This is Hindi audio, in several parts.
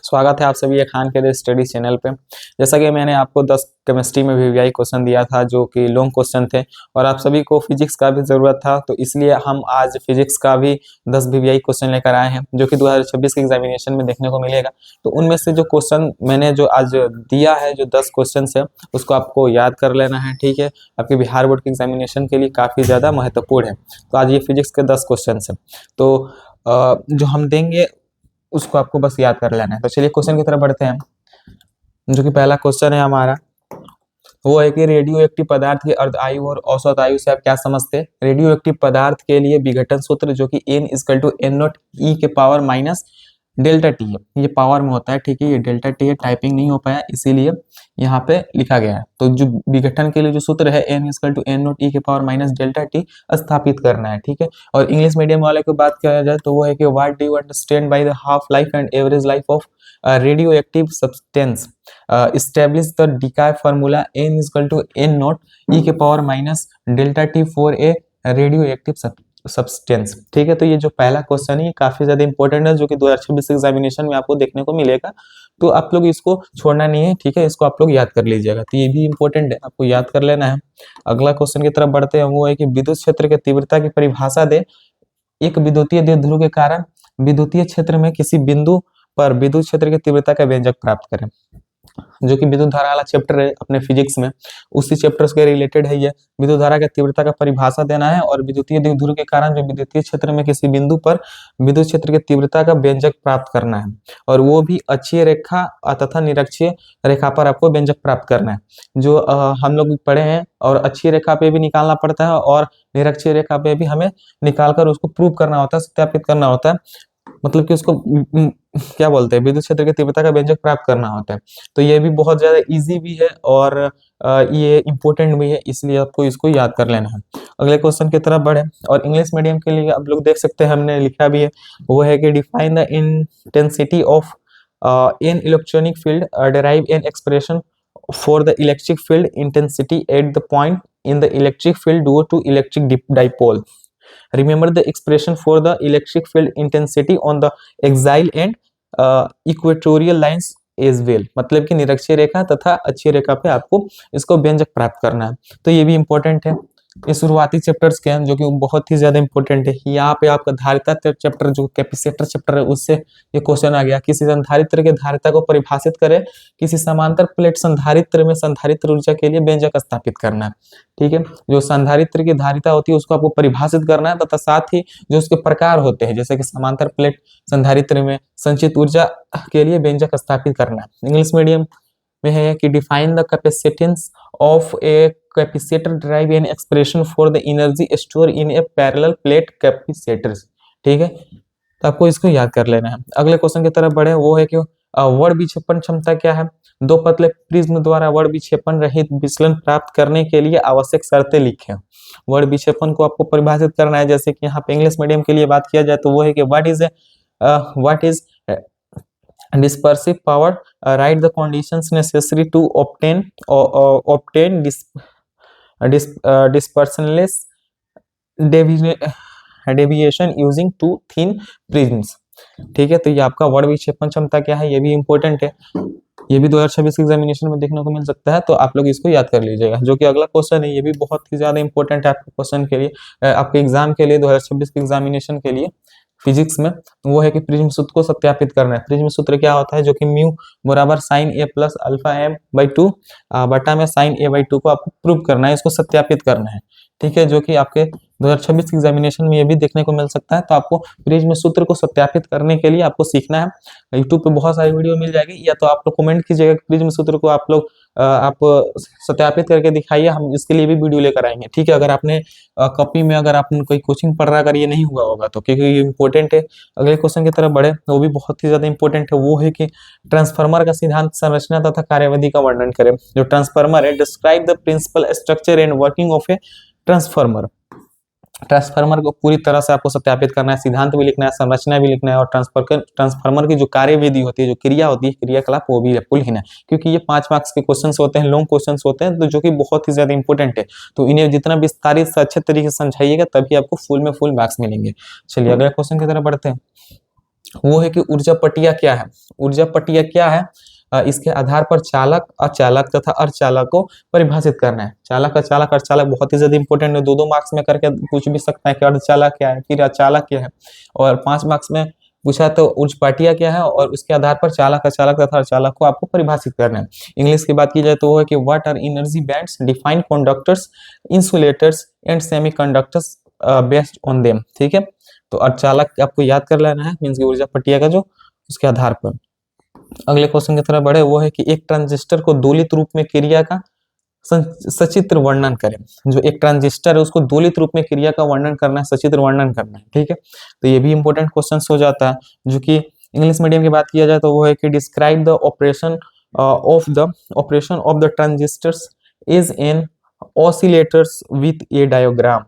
स्वागत है आप सभी खान के स्टडी चैनल पे। जैसा कि मैंने आपको 10 केमिस्ट्री में वीवीआई क्वेश्चन दिया था जो कि लॉन्ग क्वेश्चन थे और आप सभी को फिजिक्स का भी ज़रूरत था, तो इसलिए हम आज फिजिक्स का भी 10 वीवीआई क्वेश्चन लेकर आए हैं जो कि 2026 के एग्जामिनेशन में देखने को मिलेगा। तो उनमें से जो क्वेश्चन मैंने जो आज दिया है, जो 10 क्वेश्चन है, उसको आपको याद कर लेना है। ठीक है, आपके बिहार बोर्ड के एग्जामिनेशन के लिए काफ़ी ज़्यादा महत्वपूर्ण है। तो आज ये फिजिक्स के 10 क्वेश्चन है, तो जो हम देंगे उसको आपको बस याद कर लेना है। तो चलिए क्वेश्चन की तरफ बढ़ते हैं। जो कि पहला क्वेश्चन है हमारा, वो है कि रेडियो एक्टिव पदार्थ की अर्ध आयु और औसत आयु से आप क्या समझते हैं। रेडियो एक्टिव पदार्थ के लिए विघटन सूत्र जो कि n=n0 e के पावर माइनस डेल्टा टी है, ये पावर में होता है। ठीक है, ये डेल्टा टी है, टाइपिंग नहीं हो पाया इसीलिए यहाँ पे लिखा गया है। तो जो विघटन के लिए जो सूत्र है n=n0 e के पावर माइनस डेल्टा टी स्थापित करना है। ठीक है, और इंग्लिश मीडियम वाले को बात किया जाए तो वो है कि what do you understand by the half life and average life of radio active substance, establish the डिकाय formula n=n0 e के power minus delta T for a radio active substance. ठीक है, तो ये जो पहला क्वेश्चन है ये काफी ज्यादा इंपॉर्टेंट है जो कि 2026 एग्जामिनेशन में आपको देखने को मिलेगा। तो आप लोग इसको छोड़ना नहीं है। ठीक है, इसको आप लोग याद कर लीजिएगा, तो ये भी इंपॉर्टेंट है, आपको याद कर लेना है। अगला क्वेश्चन की तरफ बढ़ते हैं। वो है कि विद्युत क्षेत्र की तीव्रता की परिभाषा दे। एक विद्युतीय द्विध्रुव के कारण विद्युतीय क्षेत्र में किसी बिंदु पर विद्युत क्षेत्र की तीव्रता का व्यंजक प्राप्त करें। जो कि विद्युत धारा वाला चैप्टर है अपने फिजिक्स में, उसी चैप्टर से रिलेटेड है ये। विद्युत धारा की तीव्रता का परिभाषा देना है और विद्युतीय द्विध्रुव के कारण जो विद्युतीय क्षेत्र में किसी बिंदु पर विद्युत क्षेत्र की तीव्रता का व्यंजक प्राप्त करना है, और वो भी अक्षीय रेखा तथा निरक्षीय रेखा पर आपको व्यंजक प्राप्त करना है। जो हम लोग पढ़े हैं, और अक्षीय रेखा पे भी निकालना पड़ता है और निरक्षीय रेखा पे भी हमें निकालकर उसको प्रूव करना होता है, सत्यापित करना होता है। मतलब कि उसको क्या बोलते हैं, विद्युत क्षेत्र की तीव्रता का व्यंजक प्राप्त करना होता है। तो ये भी बहुत ज्यादा इजी भी है और ये इंपॉर्टेंट भी है, इसलिए आपको इसको याद कर लेना है। अगले क्वेश्चन की तरफ बढ़े, और इंग्लिश मीडियम के लिए आप लोग देख सकते हैं हमने लिखा भी है। वो है कि define the intensity of an electronic field, derive an expression for the electric field intensity at the point in the electric field due to electric dipole. Remember the expression for the electric field intensity on the axial and equatorial lines as well। मतलब कि निरक्षीय रेखा तथा अक्षीय रेखा पे आपको इसको व्यंजक प्राप्त करना है। तो ये भी इंपॉर्टेंट है। ये शुरुआती चैप्टर्स के हैं जो कि बहुत ही ज्यादा इंपॉर्टेंट है। यहाँ पे आपका धारिता चैप्टर जो कैपेसिटर चैप्टर है उससे ये क्वेश्चन आ गया। किसी संधारित्र के धारिता को परिभाषित करें। किसी समांतर प्लेट संधारित्र में संधारित्र ऊर्जा के लिए व्यंजक स्थापित करना है। ठीक है, जो संधारित्र की धारिता होती है उसको आपको परिभाषित करना है, तथा साथ ही जो उसके प्रकार होते हैं जैसे कि समांतर प्लेट संधारित्र में संचित ऊर्जा के लिए व्यंजक स्थापित करना है। इंग्लिश मीडियम में है कि define the capacitance of a capacitor, drive N expression for the energy store in A parallel plate capacitors. ठीक है, तो आपको इसको याद कर लेना है। अगले क्वेश्चन की तरफ बढ़े। वो है कि वर्ण विक्षेपण क्षमता क्या है। दो पतले प्रिज्म द्वारा वर्ण विक्षेपण रहित विचलन प्राप्त करने के लिए आवश्यक शर्तें लिखें। वर्ण विक्षेपण को आपको परिभाषित करना है। जैसे कि यहाँ पे इंग्लिश मीडियम के लिए बात किया जाए तो वो है कि what is dispersive power, write the conditions necessary to obtain dispersionless deviation using two thin prisms। ठीक है, तो ये आपका वर्ण विक्षेपण क्षमता क्या है, ये भी इंपॉर्टेंट है। ये भी 2026 एग्जामिनेशन में देखने को मिल सकता है, तो आप लोग इसको याद कर लीजिएगा। जो कि अगला क्वेश्चन है ये भी बहुत ही ज्यादा इंपॉर्टेंट है आपके क्वेश्चन के लिए, आपके एग्जाम के लिए, 2026 के एग्जामिनेशन के लिए फिजिक्स में। वो है कि प्रिज्म सूत्र को सत्यापित करना है। प्रिज्म सूत्र क्या होता है, जो कि म्यू बराबर sine A plus alpha M by 2 बटा में साइन ए बाई 2 को आपको प्रूव करना है, इसको सत्यापित करना है। ठीक है, जो कि आपके 2026 एग्जामिनेशन में ये भी देखने को मिल सकता है। तो आपको प्रिज्म सूत्र को सत्यापित करने के लिए आपको सीखना है। यूट्यूब पे बहुत सारी वीडियो मिल जाएगी, या तो आप लोग कमेंट कीजिएगा प्रिज्म सूत्र को आप लोग आप सत्यापित करके दिखाइए, हम इसके लिए भी वीडियो लेकर आएंगे। ठीक है, अगर आपने कॉपी में अगर आपने कोई कोचिंग पढ़ रहा, अगर ये नहीं हुआ होगा तो, क्योंकि ये इंपॉर्टेंट है। अगले क्वेश्चन की तरफ बढ़े, वो भी बहुत ही ज्यादा इंपॉर्टेंट है। वो है कि ट्रांसफार्मर का सिद्धांत, संरचना तथा कार्यविधि का वर्णन करें। जो ट्रांसफार्मर है, describe the principle structure and working of a transformer. Transformer को पूरी तरह से आपको सत्यापित करना है, सिद्धांत भी लिखना है, संरचना भी लिखना है, और ट्रांसफार्मर की जो कार्यविधि होती है, जो क्रिया होती है, क्रियाकलाप, वो भी आपको लिखना है। क्योंकि ये 5 मार्क्स के क्वेश्चंस होते हैं, लॉन्ग क्वेश्चंस होते हैं, तो जो कि बहुत ही ज्यादा इंपॉर्टेंट है। तो इन्हें जितना विस्तारित से अच्छे तरीके से समझाइएगा तभी आपको फुल में फुल मार्क्स मिलेंगे। चलिए अगले क्वेश्चन की तरफ बढ़ते हैं। वो है कि ऊर्जा पट्टिया क्या है। ऊर्जा पट्टिया क्या है, इसके आधार पर चालक, अचालक तथा अर्धचालक को परिभाषित करना है। चालक, अचालक, अर्धचालक बहुत ही ज्यादा इंपॉर्टेंट है, 2-2 मार्क्स में करके पूछ भी सकता है कि अर्धचालक क्या है, फिर अचालक क्या है, और 5 मार्क्स में पूछा तो ऊर्जा पट्टिया क्या है, और उसके आधार पर चालक, अचालक तथा अर्धचालक को आपको परिभाषित करना है। इंग्लिश की बात की जाए तो वो है कि what are energy bands, defined conductors, insulators and semiconductors based on them. ठीक है, तो अर्धचालक आपको याद कर लेना है, मींस की ऊर्जा पट्टिया का जो उसके आधार पर। अगले क्वेश्चन की तरफ बढ़े, वो है कि एक ट्रांजिस्टर को दोलित रूप में क्रिया का सचित्र वर्णन करें। जो एक ट्रांजिस्टर है उसको दोलित रूप में क्रिया का वर्णन करना है, सचित्र वर्णन करना है। ठीक है, तो ये भी इंपॉर्टेंट क्वेश्चन हो जाता है। जो कि इंग्लिश मीडियम की बात किया जाए तो वो है कि describe the operation of the transistors is in oscillators with a diagram.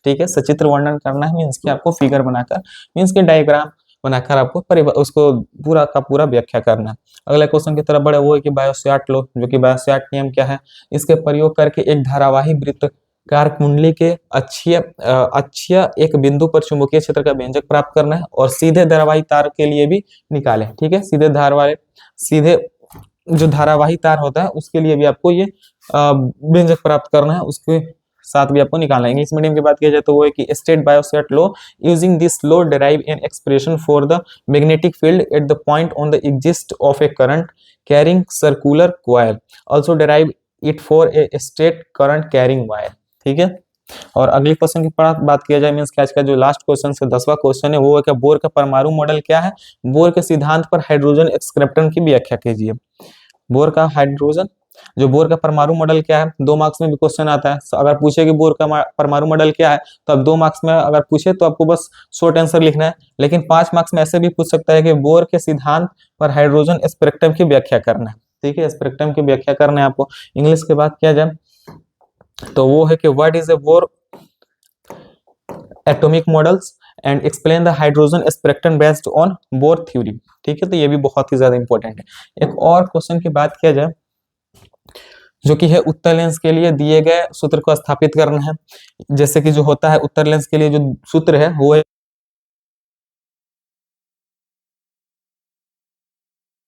ठीक है, सचित्र वर्णन करना है, मीन्स कि आपको फिगर बनाकर, मीन्स के डायग्राम बनाकर आपको उसको पूरा का पूरा व्याख्या करना है। अगला क्वेश्चन की तरफ बढ़े, वो है कि बायोसावर्ट लॉ। जो कि बायोसावर्ट नियम क्या है, इसके प्रयोग करके एक धारावाही वृत्ताकार कुंडली के अक्षीय एक बिंदु पर चुंबकीय क्षेत्र का व्यंजक प्राप्त करना है, और सीधे धारावाही तार के लिए भी निकाले। ठीक है, सीधे जो धारावाही तार होता है उसके लिए भी आपको ये व्यंजक प्राप्त करना है, उसके साथ भी आपको निकालना है। इंग्लिश मीडियम की बात किया जाए तो वो है कि state Biot Savart law, using this law derive an expression for the magnetic field at the point on the axis of a current carrying circular coil, also derive it for a straight current carrying wire. ठीक है, और अगले क्वेश्चन की बात किया जाए, मीन्स कि आज का जो लास्ट क्वेश्चन से 10वां क्वेश्चन है, वो है कि बोर का परमाणु मॉडल क्या है। बोर के सिद्धांत पर हाइड्रोजन एक्सक्रिप्टन की व्याख्या कीजिए। बोर का परमाणु मॉडल क्या है, 2 मार्क्स में भी क्वेश्चन आता है। अगर पूछे कि बोर का परमाणु मॉडल क्या है, तो अब 2 मार्क्स में अगर पूछे तो आपको बस शॉर्ट आंसर लिखना है। लेकिन 5 मार्क्स में ऐसे भी पूछ सकता है कि बोर के सिद्धांत पर हाइड्रोजन स्पेक्ट्रम की व्याख्या करना है। ठीक है, स्पेक्ट्रम की व्याख्या करना है आपको। इंग्लिश की बात किया जाए तो वो है कि what is a bore atomic models and explain the hydrogen spectrum based on bore theory. ठीक है, तो ये भी बहुत ही ज्यादा इंपॉर्टेंट है। एक और क्वेश्चन की बात किया जाए, जो कि है उत्तर लेंस के लिए दिए गए सूत्र को स्थापित करना है। जैसे कि जो होता है उत्तर लेंस के लिए जो सूत्र है वो है